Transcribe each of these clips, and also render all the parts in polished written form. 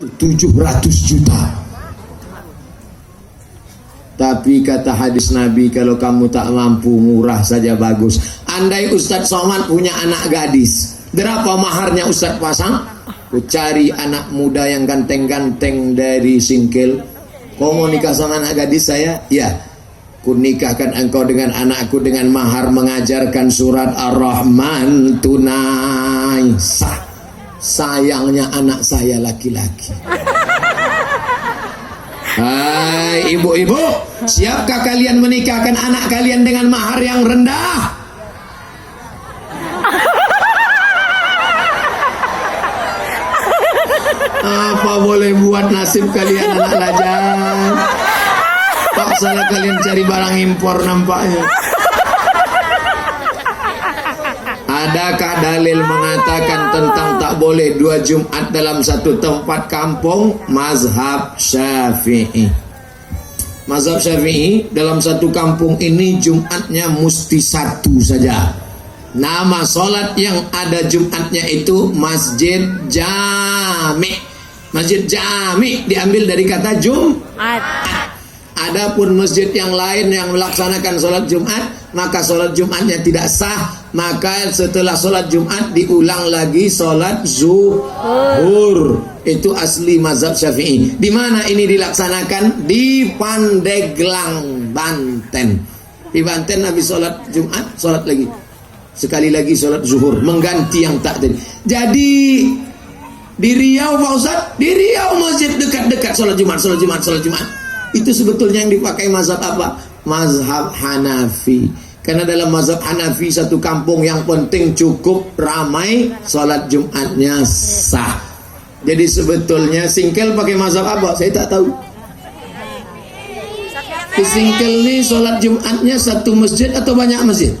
700 juta. Tapi kata hadis Nabi, kalau kamu tak mampu, murah saja bagus. Andai Ustadz Somad punya anak gadis, berapa maharnya Ustadz pasang? Ku cari anak muda yang ganteng-ganteng dari Singkil. Kau mau nikah sama anak gadis saya? Ya. Ku nikahkan engkau dengan anakku dengan mahar mengajarkan surat Ar-Rahman tunai sah. Sayangnya anak saya laki-laki. Hai ibu-ibu, siapkah kalian menikahkan anak kalian dengan mahar yang rendah? Apa boleh buat nasib kalian anak lajang? Tak salah kalian cari barang impor nampaknya. Adakah dalil mengatakan tentang tak boleh 2 Jumat dalam satu tempat kampung? Mazhab Syafi'i. Mazhab Syafi'i dalam satu kampung ini Jumatnya mesti 1 saja. Nama solat yang ada Jumatnya itu Masjid Jami. Masjid Jami diambil dari kata Jumat. Adapun masjid yang lain yang melaksanakan sholat Jumat, maka sholat Jumatnya tidak sah. Maka setelah sholat Jumat diulang lagi sholat zuhur. Itu asli mazhab Syafi'i. Di mana ini dilaksanakan? Di Pandeglang, Banten. Di Banten habis sholat Jumat, sholat lagi. Sekali lagi sholat zuhur, mengganti yang tak tadi. Jadi di Riau Pak Ustaz, di Riau masjid dekat-dekat sholat Jumat. Itu sebetulnya yang dipakai mazhab apa? Mazhab Hanafi. Karena dalam mazhab Hanafi satu kampung yang penting cukup ramai, sholat Jumatnya sah. Jadi sebetulnya Singkel pakai mazhab apa? Saya tak tahu. Di Singkel ini sholat Jumatnya satu masjid atau banyak masjid?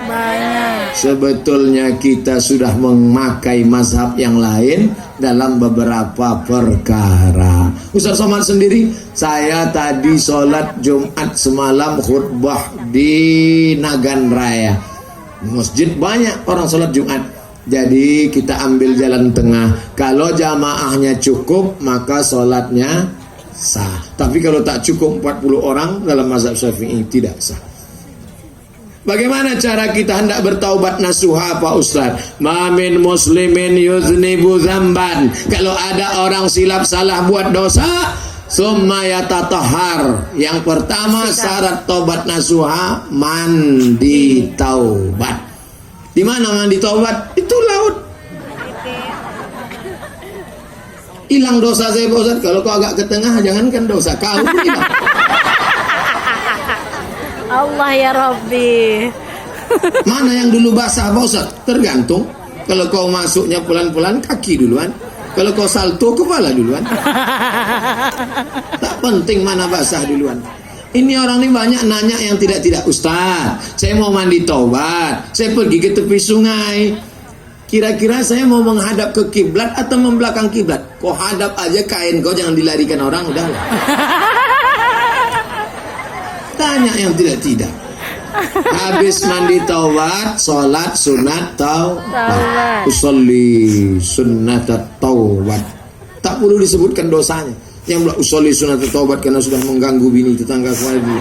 Banyak. Sebetulnya kita sudah memakai mazhab yang lain dalam beberapa perkara. Ustaz Somad sendiri, saya tadi sholat Jumat semalam khutbah di Nagan Raya. Masjid banyak orang sholat Jumat. Jadi kita ambil jalan tengah. Kalau jamaahnya cukup maka sholatnya sah. Tapi kalau tak cukup 40 orang dalam mazhab Syafi'i tidak sah. Bagaimana cara kita hendak bertaubat nasuha Pak Ustaz? Mamin muslimin yuznibu zamban. Kalau ada orang silap salah buat dosa, summa yatatahhar. Yang pertama syarat taubat nasuha mandi taubat. Di mana mandi taubat? Itu laut. Hilang dosa saya Pak Ustaz. Kalau kau agak ke tengah jangankan dosa, kau pun hilang. Allah ya Rabbi. Mana yang dulu basah Pak Ustaz? Tergantung. Kalau kau masuknya pelan-pelan kaki duluan. Kalau kau salto kepala duluan. Tak penting mana basah duluan. Ini orang ini banyak nanya yang tidak-tidak. Ustaz, saya mau mandi taubat, saya pergi ke tepi sungai. Kira-kira saya mau menghadap ke kiblat atau membelakang kiblat? Kau hadap aja kain kau, jangan dilarikan orang, udahlah. Tanya yang tidak-tidak. Habis mandi taubat, sholat sunat taubat. Usolli sunat taubat. Tak perlu disebutkan dosanya. Yang bilang usolli sunat taubat karena sudah mengganggu bini tetangga lagi.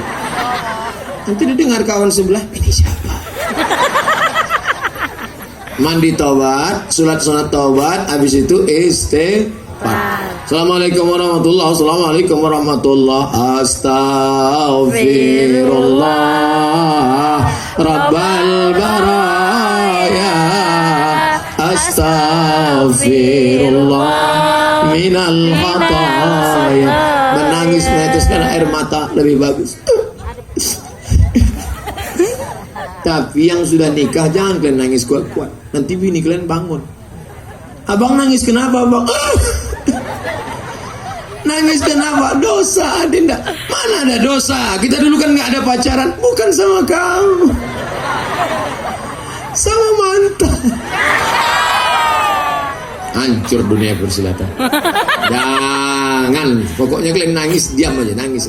Nanti didengar kawan sebelah, ini siapa? Mandi taubat, sholat sunat taubat, habis itu istighfar. Assalamualaikum warahmatullahi wabarakatuh. Assalamualaikum warahmatullahi wabarakatuh. Astaghfirullah Rabbal baraya. Astaghfirullah minal khataya. Menangis meneteskan air mata lebih bagus. Tapi yang sudah nikah jangan kalian nangis kuat-kuat. Nanti bini kalian bangun. Abang nangis kenapa bang? Nangis kenapa? Dosa Dinda. Mana ada dosa? Kita dulu kan nggak ada pacaran. Bukan sama kamu, sama mantan. Hancur dunia persilatan. Jangan. Pokoknya kalian nangis, diam aja, nangis.